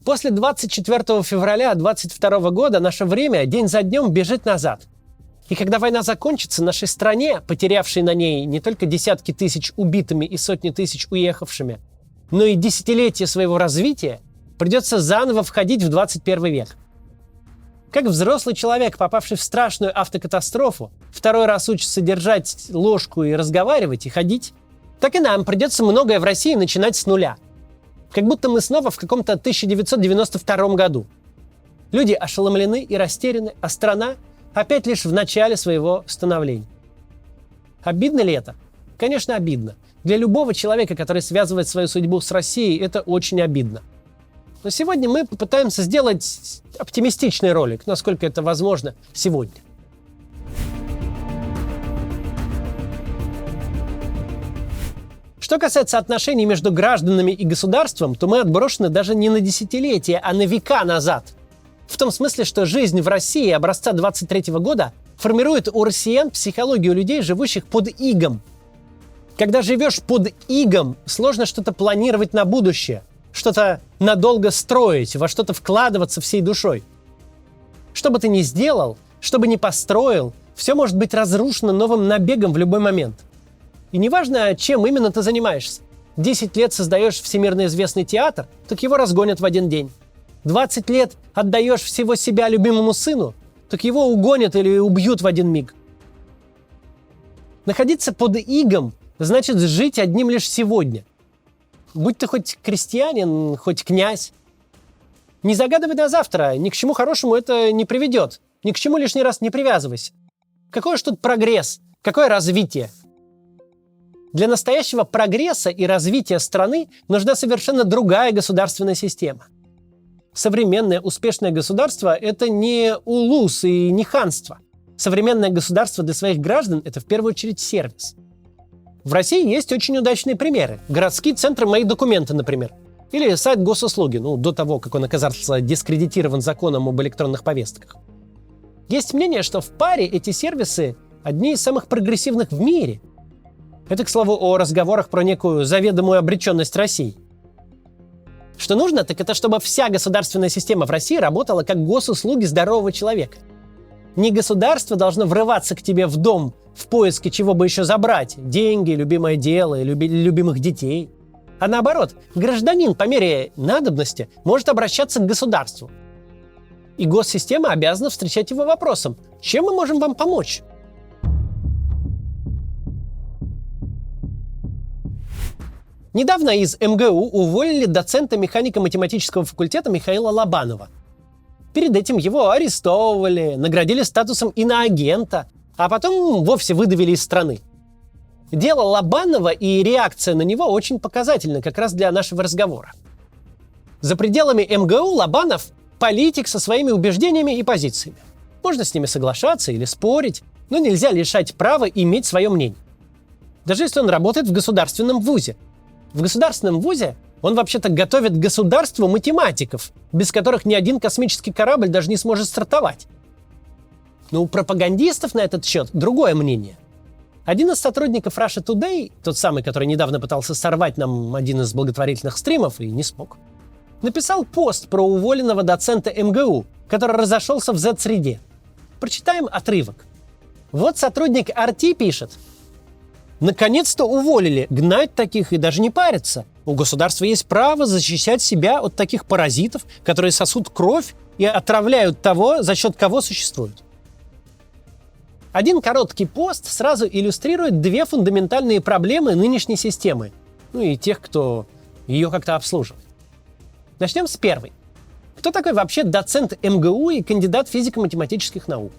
После 24 февраля 2022 года наше время день за днем бежит назад. И когда война закончится, нашей стране, потерявшей на ней не только десятки тысяч убитыми и сотни тысяч уехавшими, но и десятилетия своего развития, придется заново входить в 21 век. Как взрослый человек, попавший в страшную автокатастрофу, второй раз учится держать ложку и разговаривать, и ходить, так и нам придется многое в России начинать с нуля. Как будто мы снова в каком-то 1992 году. Люди ошеломлены и растеряны, а страна опять лишь в начале своего становления. Обидно ли это? Конечно, обидно. Для любого человека, который связывает свою судьбу с Россией, это очень обидно. Но сегодня мы попытаемся сделать оптимистичный ролик, насколько это возможно сегодня. Что касается отношений между гражданами и государством, то мы отброшены даже не на десятилетия, а на века назад. В том смысле, что жизнь в России образца 23 года формирует у россиян психологию людей, живущих под игом. Когда живешь под игом, сложно что-то планировать на будущее, что-то надолго строить, во что-то вкладываться всей душой. Что бы ты ни сделал, что бы ни построил, все может быть разрушено новым набегом в любой момент. И неважно, чем именно ты занимаешься. 10 лет создаешь всемирно известный театр, так его разгонят в один день. 20 лет отдаешь всего себя любимому сыну, так его угонят или убьют в один миг. Находиться под игом значит жить одним лишь сегодня. Будь ты хоть крестьянин, хоть князь. Не загадывай на завтра, ни к чему хорошему это не приведет. Ни к чему лишний раз не привязывайся. Какой же тут прогресс? Какое развитие? Для настоящего прогресса и развития страны нужна совершенно другая государственная система. Современное успешное государство – это не улус и не ханство. Современное государство для своих граждан – это в первую очередь сервис. В России есть очень удачные примеры. Городские центры «Мои документы», например. Или сайт госуслуги, до того, как он оказался дискредитирован законом об электронных повестках. Есть мнение, что в паре эти сервисы одни из самых прогрессивных в мире. Это, к слову, о разговорах про некую заведомую обреченность России. Что нужно, так это чтобы вся государственная система в России работала как госуслуги здорового человека. Не государство должно врываться к тебе в дом в поиске чего бы еще забрать – деньги, любимое дело, любимых детей. А наоборот, гражданин по мере надобности может обращаться к государству. И госсистема обязана встречать его вопросом: чем мы можем вам помочь? Недавно из МГУ уволили доцента механико-математического факультета Михаила Лобанова. Перед этим его арестовывали, наградили статусом иноагента, а потом вовсе выдавили из страны. Дело Лобанова и реакция на него очень показательны как раз для нашего разговора. За пределами МГУ Лобанов – политик со своими убеждениями и позициями. Можно с ними соглашаться или спорить, но нельзя лишать права иметь свое мнение. Даже если он работает в государственном вузе. В государственном вузе он вообще-то готовит государству математиков, без которых ни один космический корабль даже не сможет стартовать. Но у пропагандистов на этот счет другое мнение. Один из сотрудников Russia Today, тот самый, который недавно пытался сорвать нам один из благотворительных стримов и не смог, написал пост про уволенного доцента МГУ, который разошелся в Z-среде. Прочитаем отрывок. Вот сотрудник RT пишет: «Наконец-то уволили. Гнать таких и даже не париться. У государства есть право защищать себя от таких паразитов, которые сосут кровь и отравляют того, за счет кого существуют». Один короткий пост сразу иллюстрирует две фундаментальные проблемы нынешней системы, и тех, кто ее как-то обслуживает. Начнем с первой. Кто такой вообще доцент МГУ и кандидат физико-математических наук?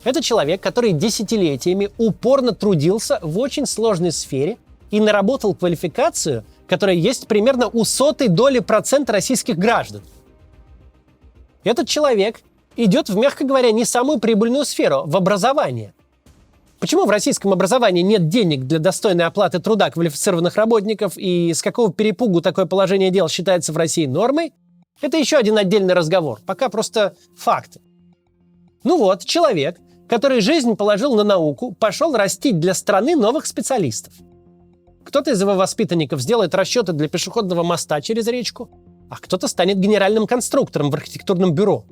Это человек, который десятилетиями упорно трудился в очень сложной сфере и наработал квалификацию, которая есть примерно у 0,01% российских граждан. Этот человек идет в, мягко говоря, не самую прибыльную сферу – в образование. Почему в российском образовании нет денег для достойной оплаты труда квалифицированных работников и с какого перепугу такое положение дел считается в России нормой? Это еще один отдельный разговор, пока просто факты. Человек, который жизнь положил на науку, пошел растить для страны новых специалистов. Кто-то из его воспитанников сделает расчеты для пешеходного моста через речку, а кто-то станет генеральным конструктором в архитектурном бюро.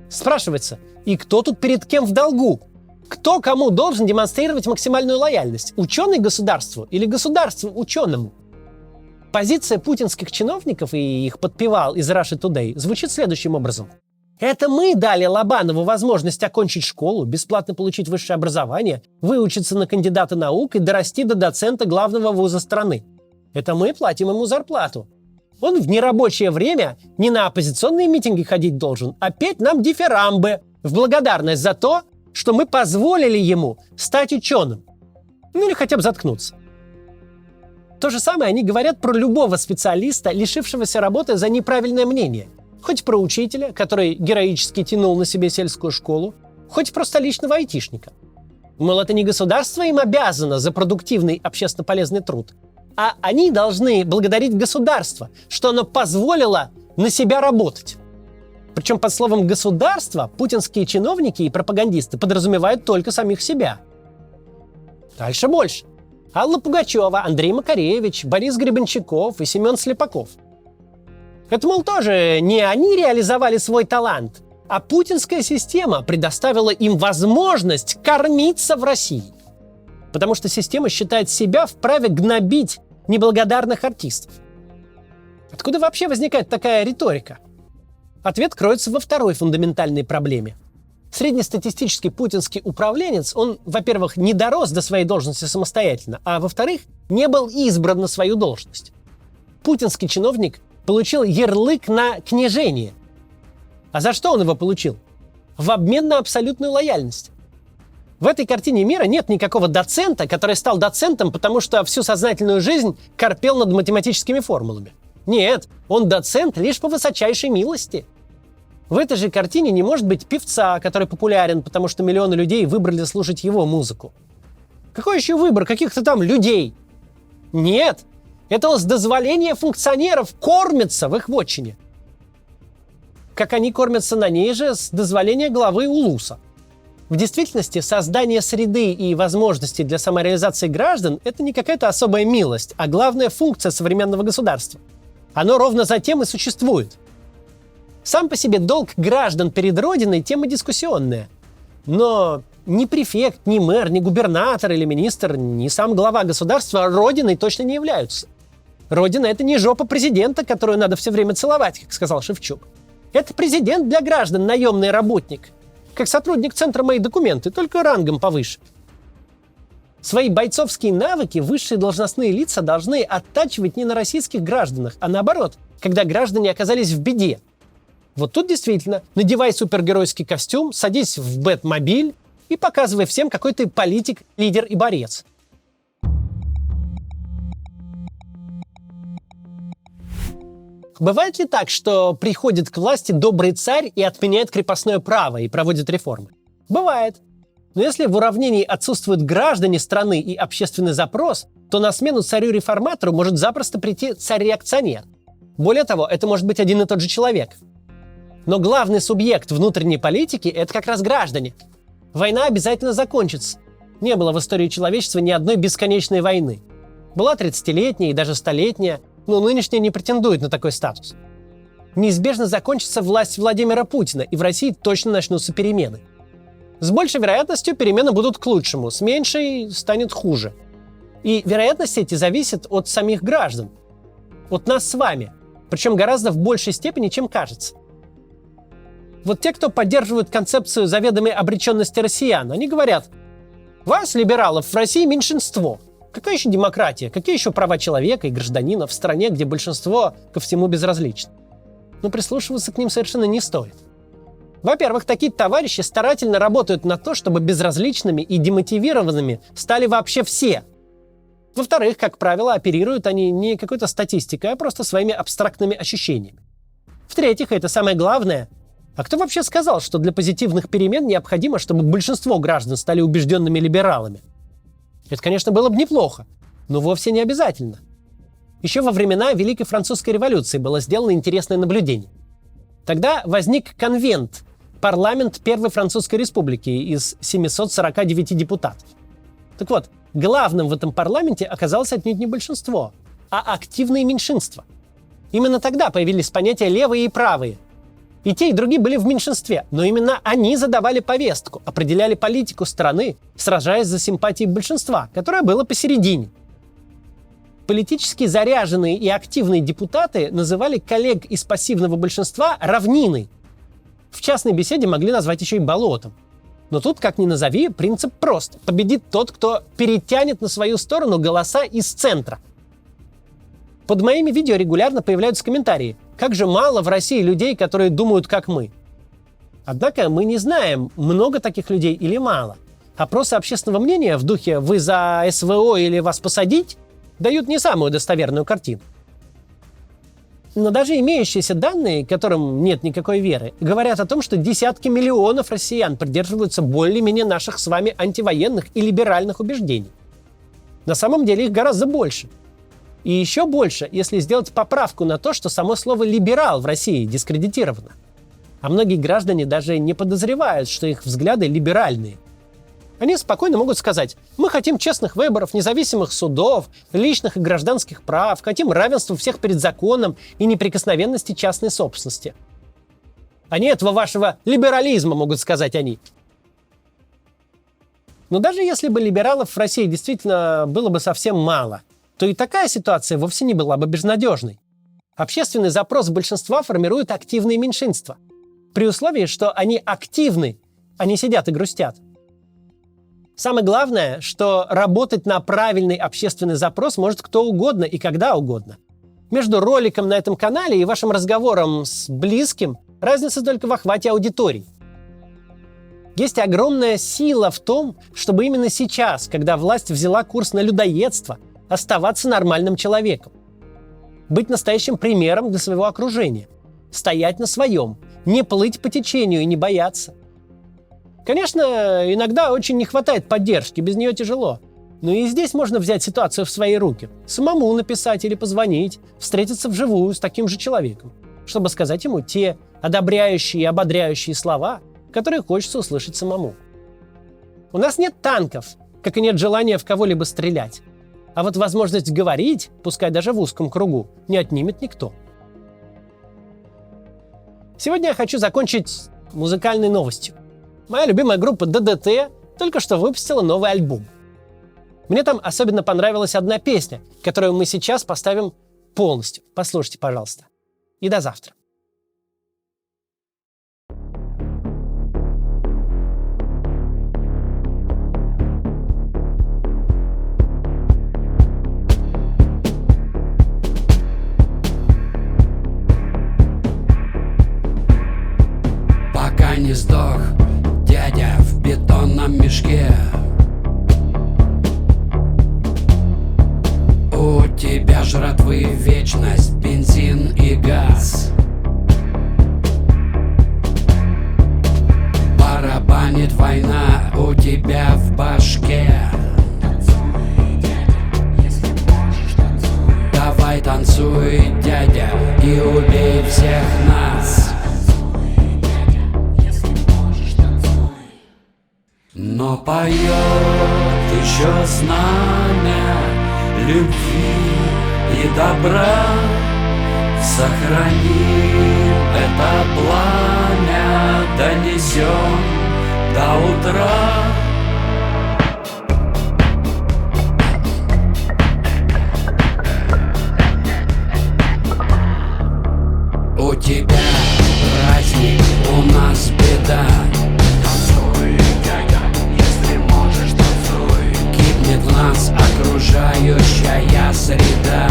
Спрашивается, и кто тут перед кем в долгу? Кто кому должен демонстрировать максимальную лояльность? Ученый государству или государство ученому? Позиция путинских чиновников и их подпевал из Russia Today звучит следующим образом. Это мы дали Лобанову возможность окончить школу, бесплатно получить высшее образование, выучиться на кандидата наук и дорасти до доцента главного вуза страны. Это мы платим ему зарплату. Он в нерабочее время не на оппозиционные митинги ходить должен, а петь нам дифирамбы в благодарность за то, что мы позволили ему стать ученым. Ну или хотя бы заткнуться. То же самое они говорят про любого специалиста, лишившегося работы за неправильное мнение. Хоть про учителя, который героически тянул на себе сельскую школу, хоть про столичного айтишника. Мол, это не государство им обязано за продуктивный общественно полезный труд, а они должны благодарить государство, что оно позволило на себя работать. Причем под словом «государство» путинские чиновники и пропагандисты подразумевают только самих себя. Дальше больше. Алла Пугачева, Андрей Макаревич, Борис Гребенщиков и Семен Слепаков. Это, мол, тоже не они реализовали свой талант, а путинская система предоставила им возможность кормиться в России. Потому что система считает себя вправе гнобить неблагодарных артистов. Откуда вообще возникает такая риторика? Ответ кроется во второй фундаментальной проблеме. Среднестатистический путинский управленец, он, во-первых, не дорос до своей должности самостоятельно, а во-вторых, не был избран на свою должность. Путинский чиновник получил ярлык на княжение. А за что он его получил? В обмен на абсолютную лояльность. В этой картине мира нет никакого доцента, который стал доцентом, потому что всю сознательную жизнь корпел над математическими формулами. Нет, он доцент лишь по высочайшей милости. В этой же картине не может быть певца, который популярен, потому что миллионы людей выбрали слушать его музыку. Какой еще выбор каких-то там людей? Нет, это с дозволения функционеров кормятся в их вотчине. Как они кормятся на ней же с дозволения главы улуса. В действительности создание среды и возможностей для самореализации граждан – это не какая-то особая милость, а главная функция современного государства. Оно ровно затем и существует. Сам по себе долг граждан перед Родиной – тема дискуссионная. Но ни префект, ни мэр, ни губернатор или министр, ни сам глава государства Родиной точно не являются. Родина – это не жопа президента, которую надо все время целовать, как сказал Шевчук. Это президент для граждан, наемный работник. Как сотрудник центра «Мои документы», только рангом повыше. Свои бойцовские навыки высшие должностные лица должны оттачивать не на российских гражданах, а наоборот, когда граждане оказались в беде. Вот тут действительно надевай супергеройский костюм, садись в Бэтмобиль и показывай всем, какой ты политик, лидер и борец. Бывает ли так, что приходит к власти добрый царь и отменяет крепостное право и проводит реформы? Бывает. Но если в уравнении отсутствуют граждане страны и общественный запрос, то на смену царю-реформатору может запросто прийти царь-реакционер. Более того, это может быть один и тот же человек. Но главный субъект внутренней политики – это как раз граждане. Война обязательно закончится. Не было в истории человечества ни одной бесконечной войны. Была 30-летняя и даже 100-летняя, но нынешняя не претендует на такой статус. Неизбежно закончится власть Владимира Путина, и в России точно начнутся перемены. С большей вероятностью перемены будут к лучшему, с меньшей станет хуже. И вероятности эти зависят от самих граждан. От нас с вами. Причем гораздо в большей степени, чем кажется. Вот те, кто поддерживают концепцию заведомой обреченности россиян, они говорят: вас, либералов, в России меньшинство. Какая еще демократия? Какие еще права человека и гражданина в стране, где большинство ко всему безразлично? Но прислушиваться к ним совершенно не стоит. Во-первых, такие товарищи старательно работают на то, чтобы безразличными и демотивированными стали вообще все. Во-вторых, как правило, оперируют они не какой-то статистикой, а просто своими абстрактными ощущениями. В-третьих, и это самое главное, а кто вообще сказал, что для позитивных перемен необходимо, чтобы большинство граждан стали убежденными либералами? Это, конечно, было бы неплохо, но вовсе не обязательно. Еще во времена Великой Французской революции было сделано интересное наблюдение. Тогда возник конвент, парламент Первой Французской Республики из 749 депутатов. Так вот, главным в этом парламенте оказалось отнюдь не большинство, а активное меньшинство. Именно тогда появились понятия «левые» и «правые». И те, и другие были в меньшинстве, но именно они задавали повестку, определяли политику страны, сражаясь за симпатии большинства, которое было посередине. Политически заряженные и активные депутаты называли коллег из пассивного большинства равниной. В частной беседе могли назвать еще и болотом. Но тут, как ни назови, принцип прост. Победит тот, кто перетянет на свою сторону голоса из центра. Под моими видео регулярно появляются комментарии. Как же мало в России людей, которые думают, как мы. Однако мы не знаем, много таких людей или мало. Опросы общественного мнения в духе «вы за СВО или вас посадить» дают не самую достоверную картину. Но даже имеющиеся данные, которым нет никакой веры, говорят о том, что десятки миллионов россиян придерживаются более-менее наших с вами антивоенных и либеральных убеждений. На самом деле их гораздо больше. И еще больше, если сделать поправку на то, что само слово «либерал» в России дискредитировано. А многие граждане даже не подозревают, что их взгляды либеральные. Они спокойно могут сказать: мы хотим честных выборов, независимых судов, личных и гражданских прав, хотим равенства всех перед законом и неприкосновенности частной собственности. А не этого вашего либерализма, могут сказать они. Но даже если бы либералов в России действительно было бы совсем мало, то и такая ситуация вовсе не была бы безнадежной. Общественный запрос большинства формирует активные меньшинства. При условии, что они активны, а не сидят и грустят. Самое главное, что работать на правильный общественный запрос может кто угодно и когда угодно. Между роликом на этом канале и вашим разговором с близким разница только в охвате аудитории. Есть огромная сила в том, чтобы именно сейчас, когда власть взяла курс на людоедство, оставаться нормальным человеком. Быть настоящим примером для своего окружения. Стоять на своем, не плыть по течению и не бояться. Конечно, иногда очень не хватает поддержки, без нее тяжело. Но и здесь можно взять ситуацию в свои руки. Самому написать или позвонить, встретиться вживую с таким же человеком, чтобы сказать ему те одобряющие и ободряющие слова, которые хочется услышать самому. У нас нет танков, как и нет желания в кого-либо стрелять. А вот возможность говорить, пускай даже в узком кругу, не отнимет никто. Сегодня я хочу закончить музыкальной новостью. Моя любимая группа ДДТ только что выпустила новый альбом. Мне там особенно понравилась одна песня, которую мы сейчас поставим полностью. Послушайте, пожалуйста. И до завтра. Пока не сдох дядя в бетонном мешке, у тебя жратвы вечность, бензин и газ. Барабанит война у тебя в башке. Давай танцуй, дядя, и убей всех нас. Но поет еще знамя любви и добра. Сохраним это пламя, донесем до утра. У тебя праздник, у нас беда. В нас окружающая среда.